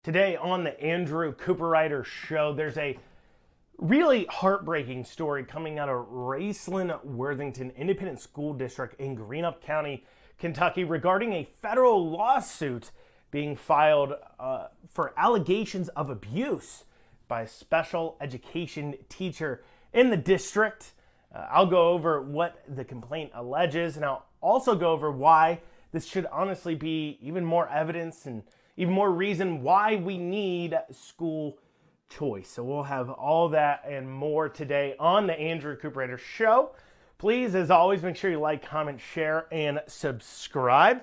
Today on the Andrew Cooperrider Show, there's a really heartbreaking story coming out of Raceland-Worthington Independent School District in Greenup County, Kentucky, regarding a federal lawsuit being filed for allegations of abuse by a special education teacher in the district. I'll go over what the complaint alleges, and I'll also go over why this should honestly be even more evidence and even more reason why we need school choice. So we'll have all that and more today on the Andrew Cooperrider Show. Please, as always, make sure you like, comment, share, and subscribe.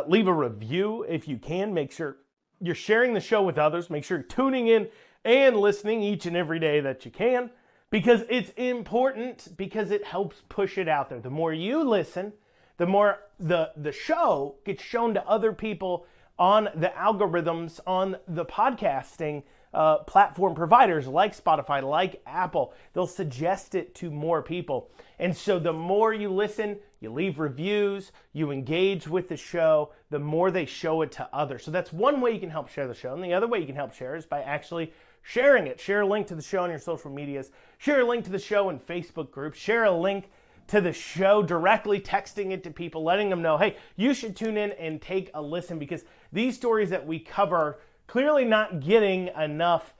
Leave a review if you can. Make sure you're sharing the show with others. Make sure you're tuning in and listening each and every day that you can, because it's important, because it helps push it out there. The more you listen, the more the show gets shown to other people on the algorithms, on the podcasting platform providers like Spotify, like Apple. They'll suggest it to more people. And so the more you listen, you leave reviews, you engage with the show, the more they show it to others. So that's one way you can help share the show. And the other way you can help share is by actually sharing it. Share a link to the show on your social medias. Share a link to the show in Facebook groups. Share a link to the show directly, texting it to people, letting them know, hey, you should tune in and take a listen, because these stories that we cover are clearly not getting enough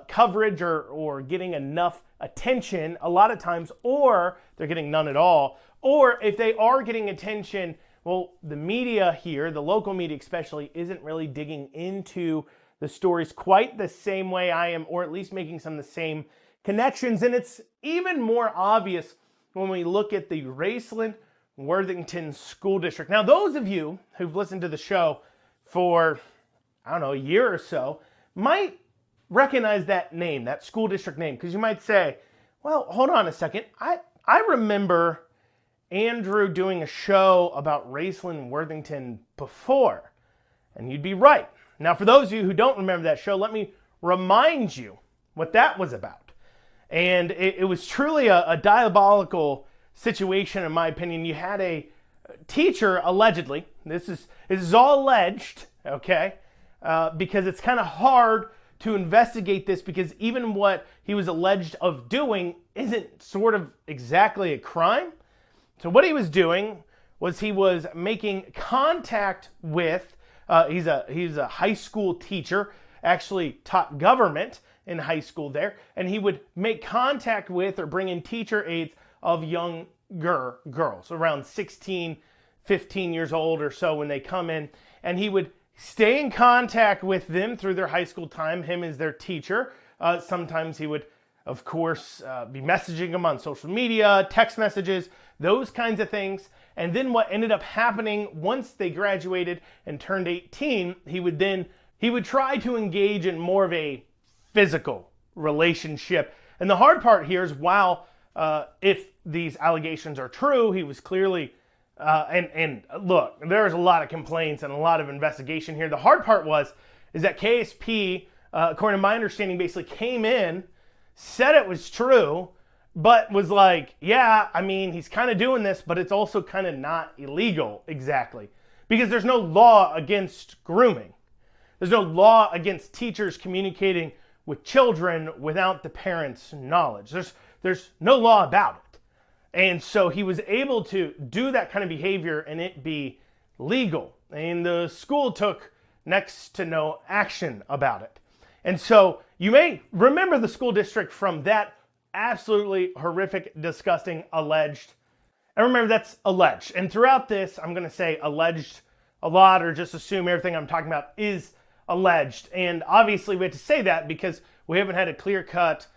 coverage or getting enough attention a lot of times, or they're getting none at all. Or if they are getting attention, well, the media here, the local media especially, isn't really digging into the stories quite the same way I am, or at least making some of the same connections. And it's even more obvious when we look at the Raceland-Worthington School District. Now, those of you who've listened to the show for, I don't know, a year or so, might recognize that name, that school district name, because you might say, well, hold on a second. I remember Andrew doing a show about Raceland-Worthington before, and you'd be right. Now, for those of you who don't remember that show, let me remind you what that was about. And it was truly a diabolical situation, in my opinion. You had a teacher, allegedly, this is all alleged, okay, because it's kind of hard to investigate this, because even what he was alleged of doing isn't sort of exactly a crime. So what he was doing was he was making contact with, he's a high school teacher, actually taught government in high school there, and he would make contact with or bring in teacher aides of younger girls, around 16, 15 years old or so when they come in, and he would stay in contact with them through their high school time, him as their teacher. Sometimes he would, of course, be messaging them on social media, text messages, those kinds of things. And then what ended up happening once they graduated and turned 18, he would try to engage in more of a physical relationship. And the hard part here is, while if these allegations are true, he was clearly, and look, there's a lot of complaints and a lot of investigation here. The hard part is that KSP, according to my understanding, basically came in, said it was true, but was like, yeah, I mean, he's kind of doing this, but it's also kind of not illegal exactly, because there's no law against grooming. There's no law against teachers communicating with children without the parents' knowledge. There's no law about it. And so he was able to do that kind of behavior and it be legal. And the school took next to no action about it. And so you may remember the school district from that absolutely horrific, disgusting, alleged. And remember, that's alleged. And throughout this, I'm going to say alleged a lot, or just assume everything I'm talking about is alleged. And obviously we have to say that because we haven't had a clear-cut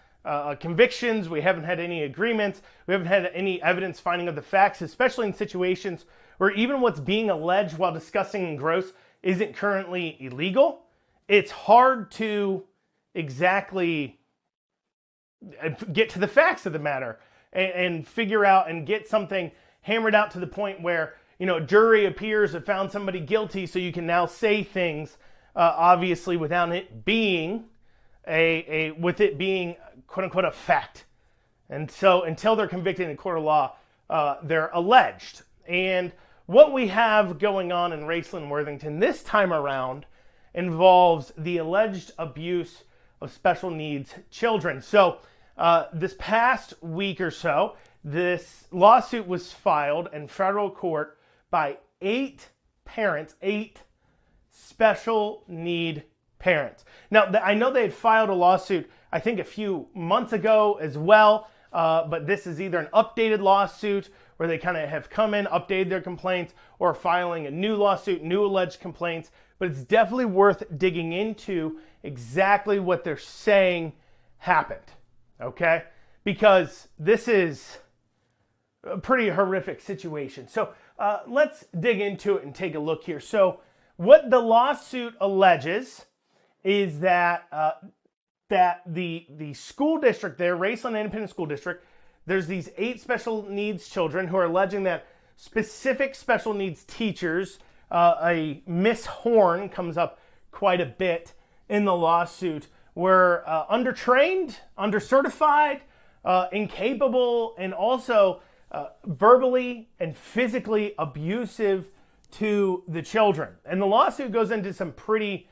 convictions, we haven't had any agreements, we haven't had any evidence finding of the facts, especially in situations where even what's being alleged while discussing in gross isn't currently illegal. It's hard to exactly get to the facts of the matter and figure out and get something hammered out to the point where, you know, a jury appears have found somebody guilty, so you can now say things obviously without it being with it being quote unquote a fact. And so until they're convicted in a court of law, they're alleged. And what we have going on in Raceland-Worthington this time around involves the alleged abuse of special needs children. So this past week or so, this lawsuit was filed in federal court by 8 parents, 8 special need parents. Now, I know they had filed a lawsuit, I think a few months ago as well, but this is either an updated lawsuit where they kind of have come in, updated their complaints, or filing a new lawsuit, new alleged complaints. But it's definitely worth digging into exactly what they're saying happened, okay? Because this is a pretty horrific situation. So let's dig into it and take a look here. So what the lawsuit alleges is that the school district there, Raceland Independent School District, there's these 8 special needs children who are alleging that specific special needs teachers, a Miss Horn comes up quite a bit in the lawsuit, were undertrained, undercertified, incapable, and also verbally and physically abusive to the children. And the lawsuit goes into some pretty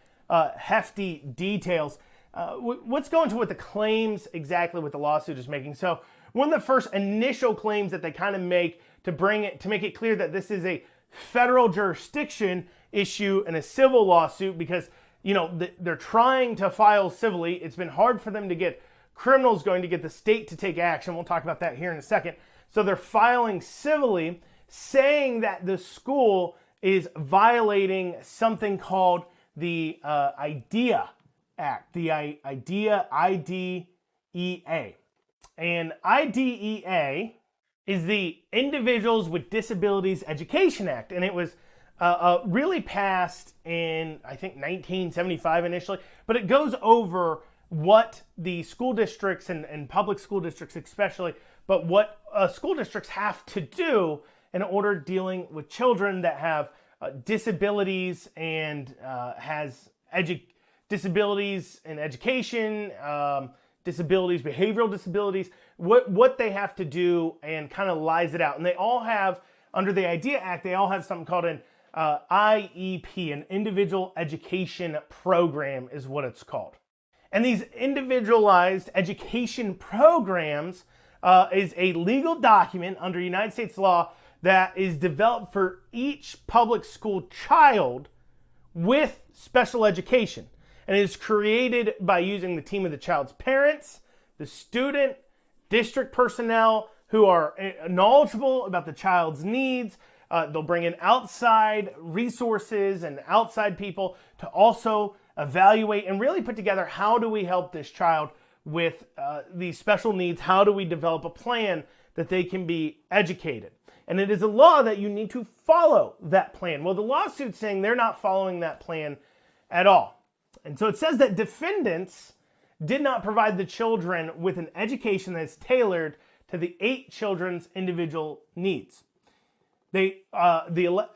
hefty details. Let's go into what the claims exactly what the lawsuit is making. So one of the first initial claims that they kind of make to make it clear that this is a federal jurisdiction issue and a civil lawsuit, because they're trying to file civilly. It's been hard for them to get criminals going to get the state to take action. We'll talk about that here in a second. So they're filing civilly, saying that the school is violating something called the IDEA Act, the IDEA. And IDEA is the Individuals with Disabilities Education Act, and it was really passed in, I think, 1975 initially, but it goes over what the school districts and public school districts especially, but what school districts have to do in order dealing with children that have disabilities and disabilities in education, disabilities, behavioral disabilities, what they have to do, and kind of lies it out. And they all have, under the IDEA Act, they all have something called an IEP, an Individual Education Program is what it's called. And these individualized education programs is a legal document under United States law that is developed for each public school child with special education. And it is created by using the team of the child's parents, the student, district personnel who are knowledgeable about the child's needs. They'll bring in outside resources and outside people to also evaluate and really put together, how do we help this child with these special needs? How do we develop a plan that they can be educated? And it is a law that you need to follow that plan. Well, the lawsuit's saying they're not following that plan at all. And so it says that defendants did not provide the children with an education that is tailored to the 8 children's individual needs. The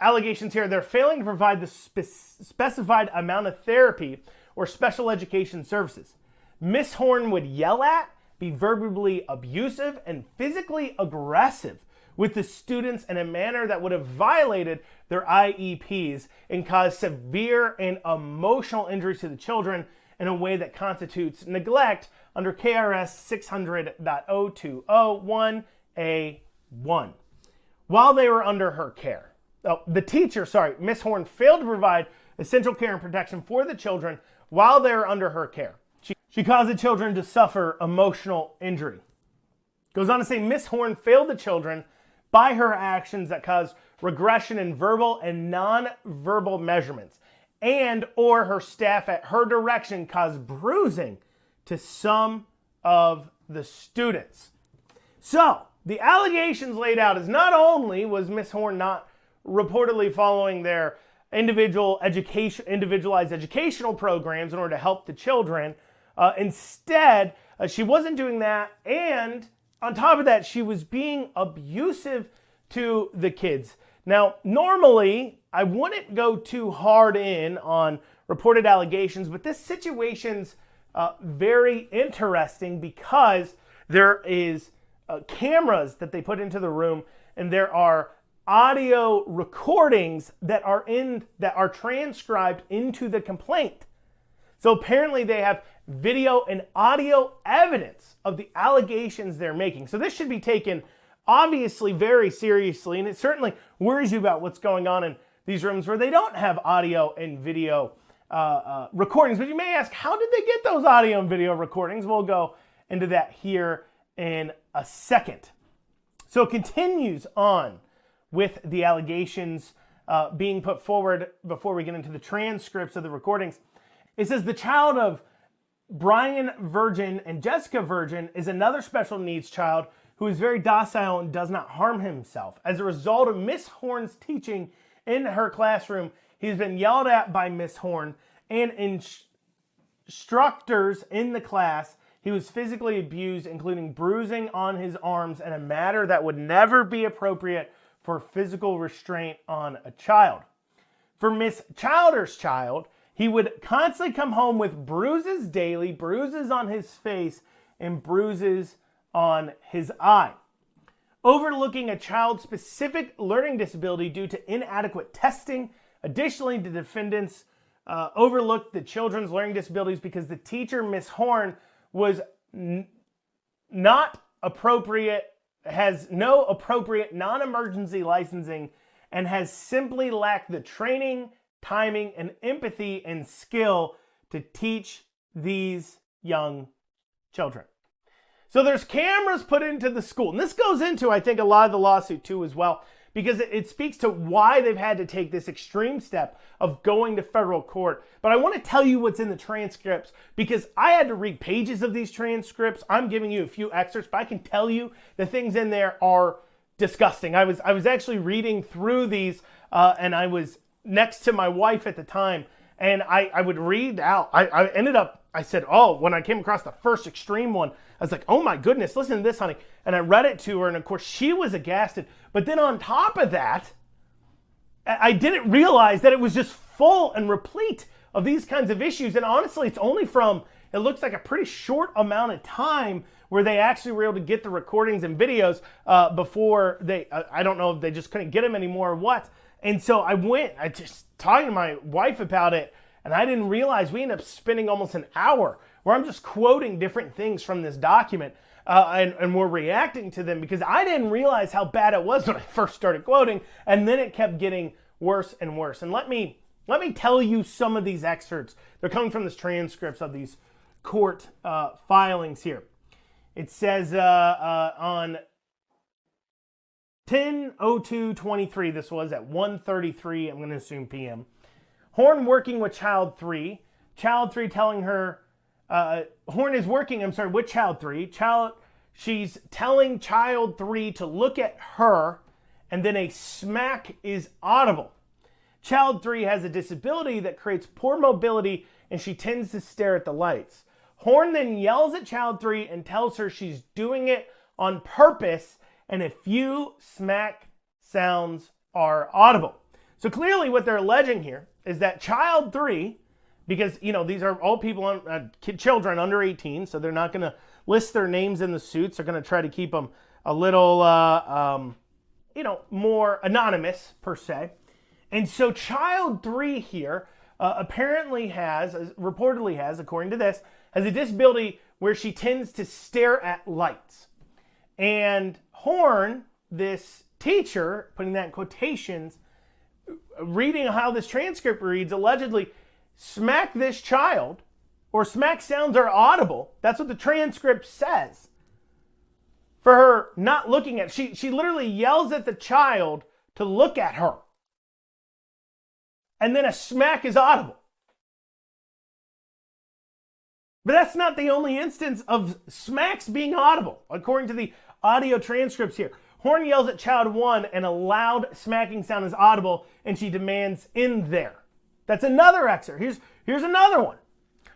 allegations here, they're failing to provide the specified amount of therapy or special education services. Miss Horn would yell at, be verbally abusive, and physically aggressive with the students in a manner that would have violated their IEPs and caused severe and emotional injuries to the children in a way that constitutes neglect under KRS 600.020.1A1 while they were under her care. Miss Horn failed to provide essential care and protection for the children while they were under her care. She caused the children to suffer emotional injury. Goes on to say, Miss Horn failed the children by her actions that caused regression in verbal and non-verbal measurements, and or her staff at her direction caused bruising to some of the students. So, the allegations laid out is not only was Miss Horn not reportedly following their individualized educational programs in order to help the children, instead, she wasn't doing that, and on top of that, she was being abusive to the kids. Now, normally, I wouldn't go too hard in on reported allegations, but this situation's very interesting because there is cameras that they put into the room, and there are audio recordings that are transcribed into the complaint. So apparently they have video and audio evidence of the allegations they're making. So this should be taken obviously very seriously, and it certainly worries you about what's going on in these rooms where they don't have audio and video recordings. But you may ask, how did they get those audio and video recordings? We'll go into that here in a second. So it continues on with the allegations being put forward before we get into the transcripts of the recordings. It says the child of Brian Virgin and Jessica Virgin is another special needs child who is very docile and does not harm himself. As a result of Miss Horn's teaching in her classroom, he's been yelled at by Miss Horn and instructors in the class. He was physically abused, including bruising on his arms, and a matter that would never be appropriate for physical restraint on a child. For Miss Childer's child, he would constantly come home with bruises daily, bruises on his face, and bruises on his eye. Overlooking a child-specific learning disability due to inadequate testing. Additionally, the defendants overlooked the children's learning disabilities because the teacher, Miss Horn, was not appropriate, has no appropriate non-emergency licensing, and has simply lacked the training, timing, and empathy and skill to teach these young children. So there's cameras put into the school. And this goes into, I think, a lot of the lawsuit too as well, because it speaks to why they've had to take this extreme step of going to federal court. But I want to tell you what's in the transcripts, because I had to read pages of these transcripts. I'm giving you a few excerpts, but I can tell you the things in there are disgusting. I was actually reading through these, and I was next to my wife at the time, and I would read out. I ended up, I said, when I came across the first extreme one, I was like, oh my goodness, listen to this, honey. And I read it to her, and of course she was aghast. But then on top of that, I didn't realize that it was just full and replete of these kinds of issues. And honestly, it's only from, it looks like a pretty short amount of time where they actually were able to get the recordings and videos before they, I don't know if they just couldn't get them anymore or what. And so I just talking to my wife about it, and I didn't realize we ended up spending almost an hour where I'm just quoting different things from this document, and we're reacting to them because I didn't realize how bad it was when I first started quoting, and then it kept getting worse and worse. And let me tell you some of these excerpts. They're coming from the transcripts of these court filings here. It says on 10/02/23, this was at 1:33, I'm going to assume p.m. Horn working with child 3. Child 3 telling her, Horn is working, with child 3. She's telling child 3 to look at her, and then a smack is audible. Child 3 has a disability that creates poor mobility, and she tends to stare at the lights. Horn then yells at child 3 and tells her she's doing it on purpose, and a few smack sounds are audible. So clearly what they're alleging here is that child 3, because, these are all people, children under 18, so they're not going to list their names in the suits. They're going to try to keep them a little, more anonymous, per se. And so child 3 here reportedly has, according to this, has a disability where she tends to stare at lights. And Horn, this teacher, putting that in quotations, reading how this transcript reads, allegedly smack this child, or smack sounds are audible. That's what the transcript says. For her not looking at, she literally yells at the child to look at her. And then a smack is audible. But that's not the only instance of smacks being audible, according to the audio transcripts here. Horn yells at child 1 and a loud smacking sound is audible, and she demands in there. That's another excerpt. Here's another one.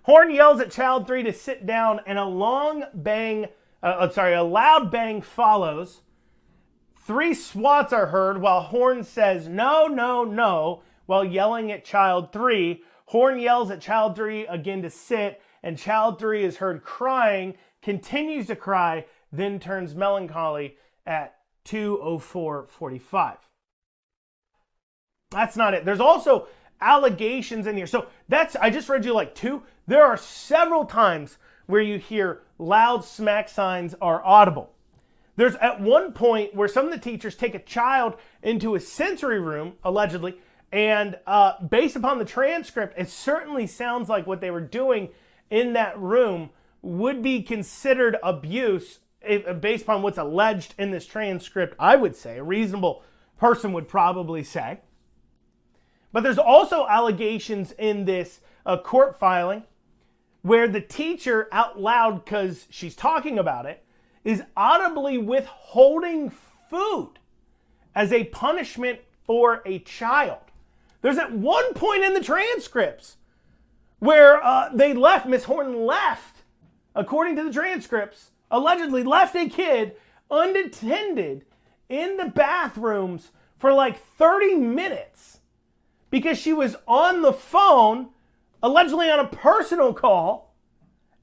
Horn yells at child 3 to sit down, and a loud bang follows. 3 swats are heard while Horn says no, no, no, while yelling at child 3. Horn yells at child 3 again to sit, and child 3 is heard crying, continues to cry, then turns melancholy at 2:04:45. That's not it. There's also allegations in here. So I just read you like 2. There are several times where you hear loud smack signs are audible. There's at one point where some of the teachers take a child into a sensory room, allegedly, and based upon the transcript, it certainly sounds like what they were doing in that room would be considered abuse based upon what's alleged in this transcript. I would say a reasonable person would probably say. But there's also allegations in this court filing where the teacher out loud, because she's talking about it, is audibly withholding food as a punishment for a child. There's at one point in the transcripts where Miss Horn left, according to the transcripts, allegedly left a kid unattended in the bathrooms for like 30 minutes because she was on the phone, allegedly on a personal call,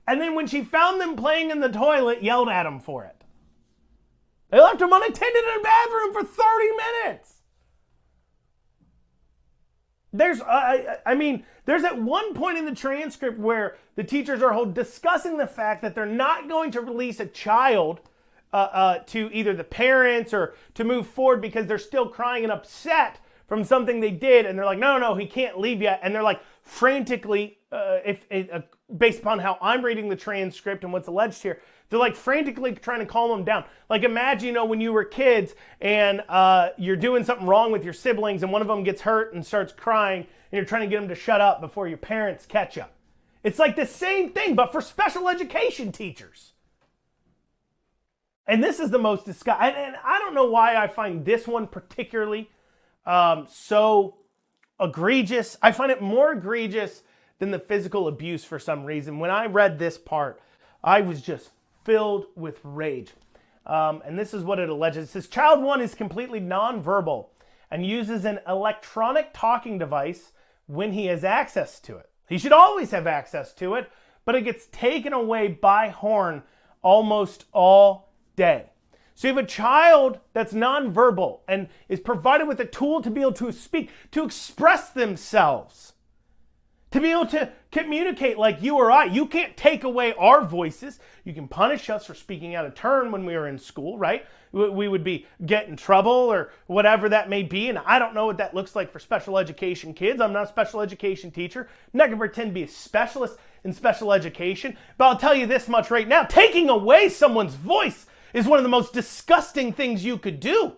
and then when she found them playing in the toilet, yelled at them for it. They left him unattended in a bathroom for 30 minutes. There's at one point in the transcript where the teachers are discussing the fact that they're not going to release a child to either the parents or to move forward because they're still crying and upset from something they did, and they're like, no, he can't leave yet, and they're like frantically, based upon how I'm reading the transcript and what's alleged here, they're like frantically trying to calm them down. Like imagine, when you were kids and you're doing something wrong with your siblings and one of them gets hurt and starts crying and you're trying to get them to shut up before your parents catch up. It's like the same thing, but for special education teachers. And this is the most disgusting. And I don't know why I find this one particularly so egregious. I find it more egregious than the physical abuse for some reason. When I read this part, I was just filled with rage. And this is what it alleges. It says, Child 1 is completely nonverbal and uses an electronic talking device when he has access to it. He should always have access to it, but it gets taken away by Horn almost all day. So you have a child that's nonverbal and is provided with a tool to be able to speak, to express themselves, to be able to communicate like you or I. You can't take away our voices. You can punish us for speaking out of turn when we were in school, right? We would get in trouble or whatever that may be. And I don't know what that looks like for special education kids. I'm not a special education teacher. I'm not going to pretend to be a specialist in special education. But I'll tell you this much right now. Taking away someone's voice is one of the most disgusting things you could do,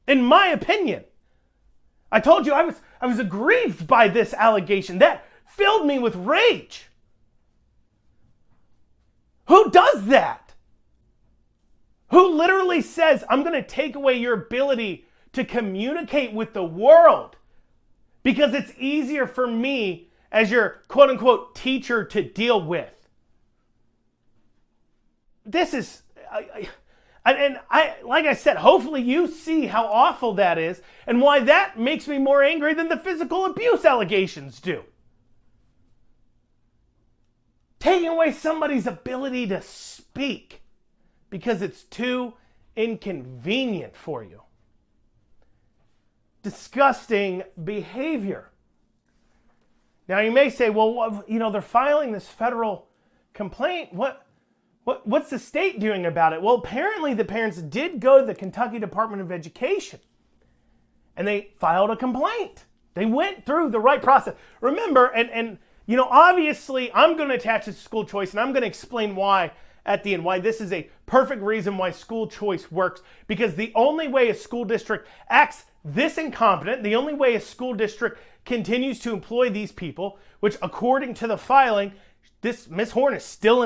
in my opinion. I told you I was aggrieved by this allegation. That filled me with rage. Who does that? Who literally says, I'm going to take away your ability to communicate with the world because it's easier for me as your quote-unquote teacher to deal with? This is... like I said, hopefully you see how awful that is and why that makes me more angry than the physical abuse allegations do. Taking away somebody's ability to speak because it's too inconvenient for you. Disgusting behavior. Now you may say, well, they're filing this federal complaint. What's the state doing about it? Well, apparently the parents did go to the Kentucky Department of Education and they filed a complaint. They went through the right process. Remember, and obviously I'm going to attach it to school choice and I'm going to explain why at the end, why this is a perfect reason why school choice works. Because the only way a school district acts this incompetent, the only way a school district continues to employ these people, which according to the filing, this Miss Horn is still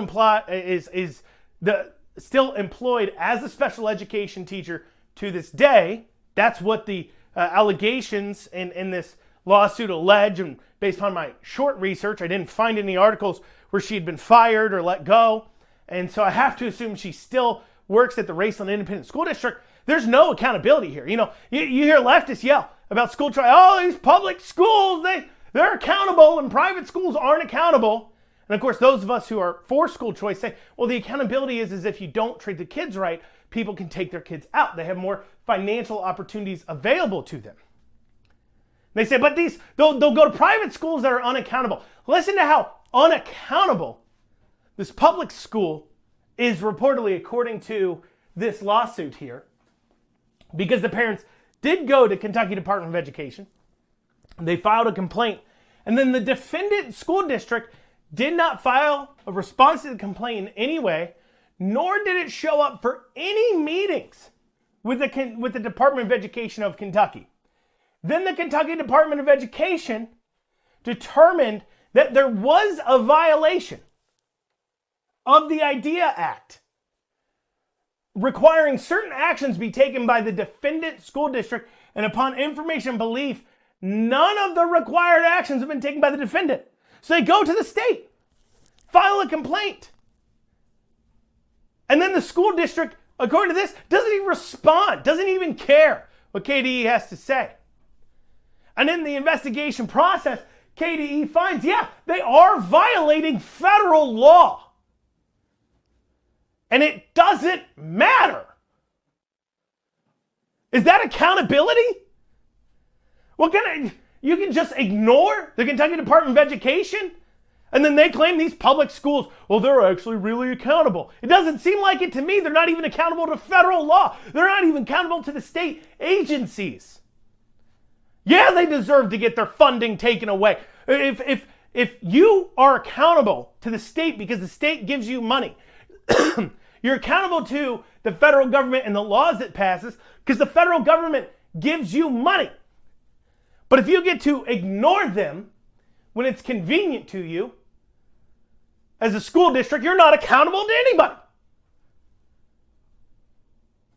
still employed as a special education teacher to this day. That's what the allegations in this lawsuit allege. And based on my short research, I didn't find any articles where she had been fired or let go. And so I have to assume she still works at the Raceland Independent School District. There's no accountability here. You hear leftists yell about school choice. Oh, these public schools, they're accountable and private schools aren't accountable. And of course, those of us who are for school choice say, well, the accountability is if you don't treat the kids right, people can take their kids out. They have more financial opportunities available to them. They say, but they'll go to private schools that are unaccountable. Listen to how unaccountable this public school is reportedly, according to this lawsuit here, because the parents did go to Kentucky Department of Education. They filed a complaint, and then the defendant school district did not file a response to the complaint in any way, nor did it show up for any meetings with the Department of Education of Kentucky. Then the Kentucky Department of Education determined that there was a violation of the IDEA Act, requiring certain actions be taken by the defendant school district, and upon information and belief, none of the required actions have been taken by the defendant. So they go to the state, file a complaint. And then the school district, according to this, doesn't even respond, doesn't even care what KDE has to say. And in the investigation process, KDE finds, yeah, they are violating federal law. And it doesn't matter. Is that accountability? You can just ignore the Kentucky Department of Education? And then they claim these public schools, well, they're actually really accountable. It doesn't seem like it to me. They're not even accountable to federal law. They're not even accountable to the state agencies. Yeah, they deserve to get their funding taken away. If you are accountable to the state because the state gives you money, you're accountable to the federal government and the laws it passes because the federal government gives you money. But if you get to ignore them when it's convenient to you, as a school district, you're not accountable to anybody.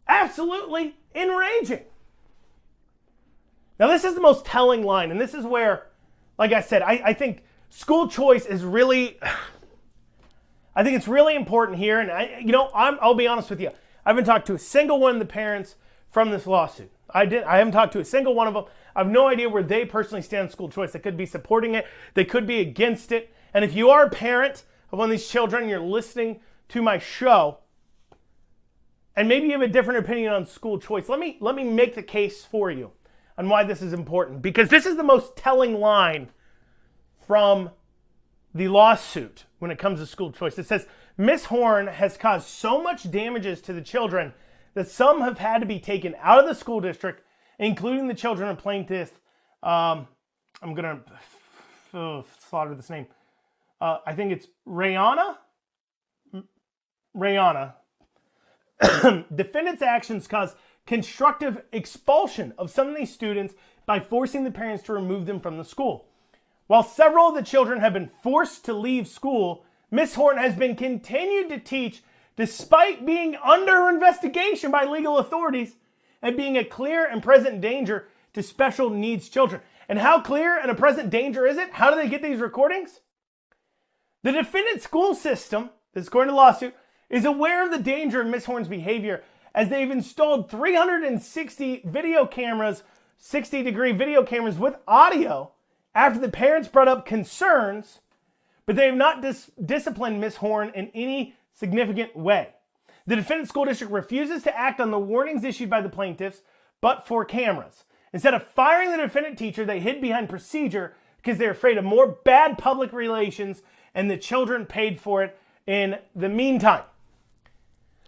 Absolutely enraging. Now, this is the most telling line, and this is where, like I said, I think school choice is really, I think it's really important here. And I'll be honest with you. I haven't talked to a single one of the parents from this lawsuit. I haven't talked to a single one of them. I have no idea where they personally stand on school choice. They could be supporting it. They could be against it. And if you are a parent of one of these children, and you're listening to my show, and maybe you have a different opinion on school choice, let me make the case for you on why this is important. Because this is the most telling line from the lawsuit when it comes to school choice. It says, Ms. Horn has caused so much damages to the children that some have had to be taken out of the school district, including the children of plaintiff. I'm going to slaughter this name. I think it's Rayana. Defendant's actions caused constructive expulsion of some of these students by forcing the parents to remove them from the school. While several of the children have been forced to leave school, Ms. Horn has been continued to teach despite being under investigation by legal authorities and being a clear and present danger to special needs children. And how clear and a present danger is it? How do they get these recordings? The defendant school system, this is according to the lawsuit, is aware of the danger of Ms. Horn's behavior as they've installed 360 video cameras, 60-degree video cameras with audio after the parents brought up concerns, but they have not disciplined Ms. Horn in any significant way. The defendant school district refuses to act on the warnings issued by the plaintiffs, but for cameras. Instead of firing the defendant teacher, they hid behind procedure because they're afraid of more bad public relations, and the children paid for it in the meantime.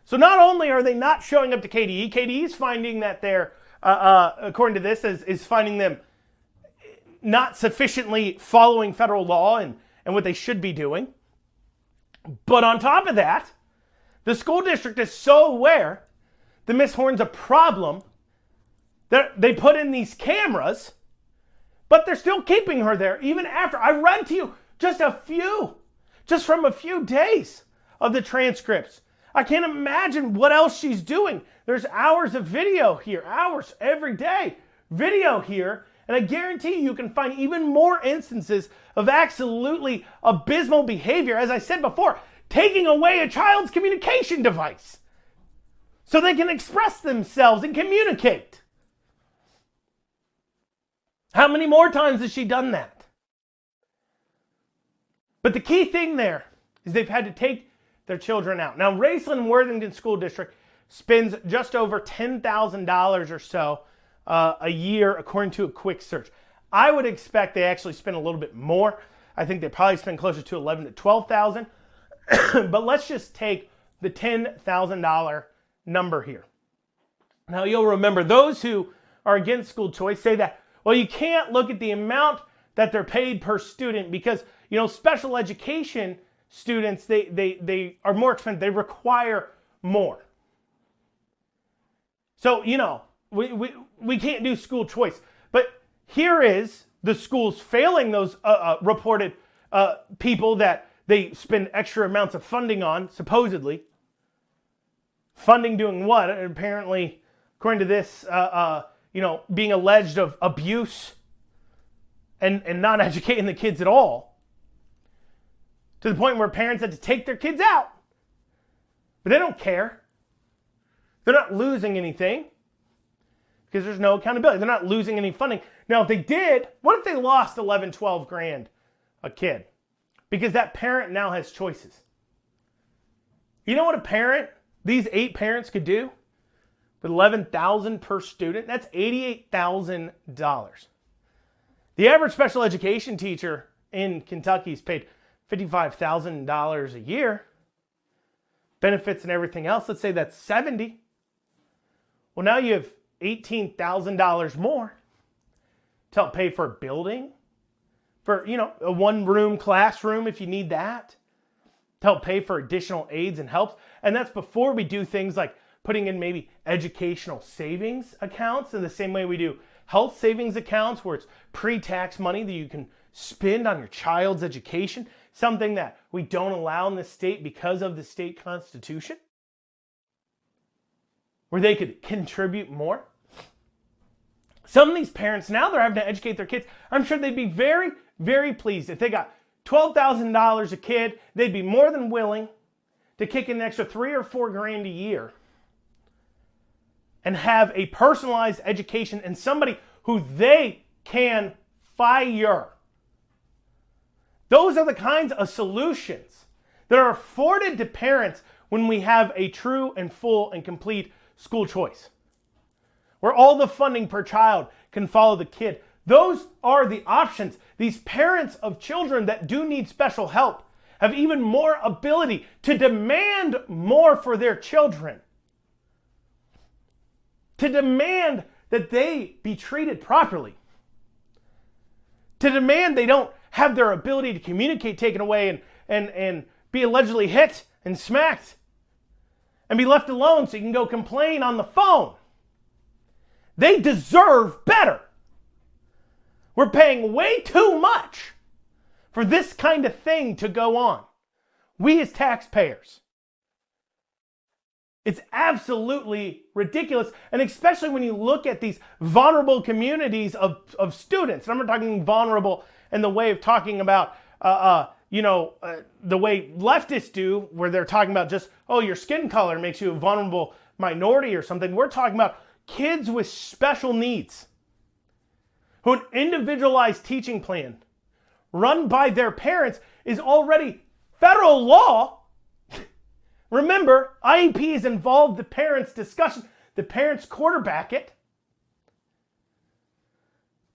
So not only are they not showing up to KDE, KDE is finding that they're, according to this, is finding them not sufficiently following federal law and what they should be doing. But on top of that, the school district is so aware that Ms. Horn's a problem that they put in these cameras, but they're still keeping her there even after. I read to you just from a few days of the transcripts. I can't imagine what else she's doing. There's hours of video here, hours every day, video here. And I guarantee you can find even more instances of absolutely abysmal behavior. As I said before, taking away a child's communication device so they can express themselves and communicate. How many more times has she done that? But the key thing there is they've had to take their children out. Now, Raceland-Worthington School District spends just over $10,000 or so a year, according to a quick search. I would expect they actually spend a little bit more. I think they probably spend closer to $11,000 to $12,000. But let's just take the $10,000 number here. Now you'll remember those who are against school choice say that, well, you can't look at the amount that they're paid per student because, special education students, they are more expensive. They require more. So, we can't do school choice. But here is the schools failing those reported people that they spend extra amounts of funding on, supposedly. Funding doing what? Apparently, according to this, being alleged of abuse and not educating the kids at all. To the point where parents had to take their kids out. But they don't care. They're not losing anything because there's no accountability. They're not losing any funding. Now, if they did, what if they lost 11, 12 grand a kid? Because that parent now has choices. You know what these 8 parents could do with $11,000 per student? That's $88,000. The average special education teacher in Kentucky is paid $55,000 a year. Benefits and everything else, let's say that's $70,000. Well, now you have $18,000 more to help pay for a building, for, a one-room classroom if you need that, to help pay for additional aids and helps. And that's before we do things like putting in maybe educational savings accounts in the same way we do health savings accounts where it's pre-tax money that you can spend on your child's education, something that we don't allow in this state because of the state constitution, where they could contribute more. Some of these parents, now they're having to educate their kids. I'm sure they'd be very, very pleased. If they got $12,000 a kid, they'd be more than willing to kick in an extra $3 or $4 grand a year and have a personalized education and somebody who they can fire. Those are the kinds of solutions that are afforded to parents when we have a true and full and complete school choice, where all the funding per child can follow the kid. Those are the options. These parents of children that do need special help have even more ability to demand more for their children, to demand that they be treated properly, to demand they don't have their ability to communicate taken away and be allegedly hit and smacked and be left alone so you can go complain on the phone. They deserve better. We're paying way too much for this kind of thing to go on. We as taxpayers. It's absolutely ridiculous. And especially when you look at these vulnerable communities of students. And I'm not talking vulnerable in the way of talking about, the way leftists do, where they're talking about just, your skin color makes you a vulnerable minority or something. We're talking about kids with special needs, who an individualized teaching plan run by their parents is already federal law. Remember, IEPs involve the parents' discussion. The parents quarterback it.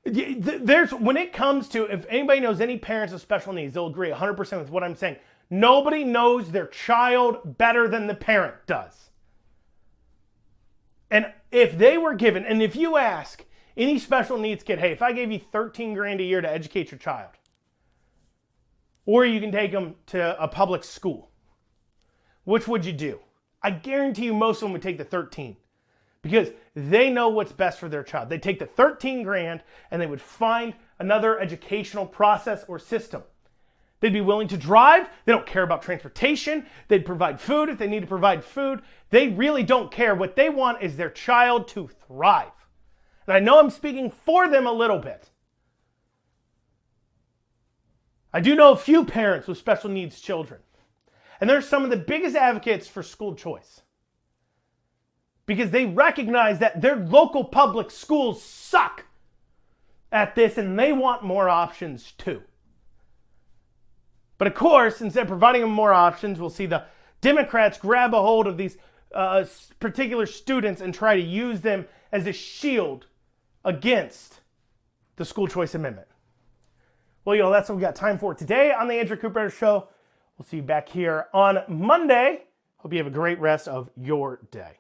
When it comes to, if anybody knows any parents with special needs, they'll agree 100% with what I'm saying. Nobody knows their child better than the parent does. And if they were given, and if you ask any special needs kid, hey, if I gave you 13 grand a year to educate your child, or you can take them to a public school, which would you do? I guarantee you most of them would take the 13 because they know what's best for their child. They'd take the 13 grand and they would find another educational process or system. They'd be willing to drive. They don't care about transportation. They'd provide food if they need to provide food. They really don't care. What they want is their child to thrive. And I know I'm speaking for them a little bit. I do know a few parents with special needs children. And they're some of the biggest advocates for school choice. Because they recognize that their local public schools suck at this and they want more options too. But of course, instead of providing them more options, we'll see the Democrats grab a hold of these particular students and try to use them as a shield against the school choice amendment. Well, y'all, that's what we got time for today on the Andrew Cooperrider Show. We'll see you back here on Monday. Hope you have a great rest of your day.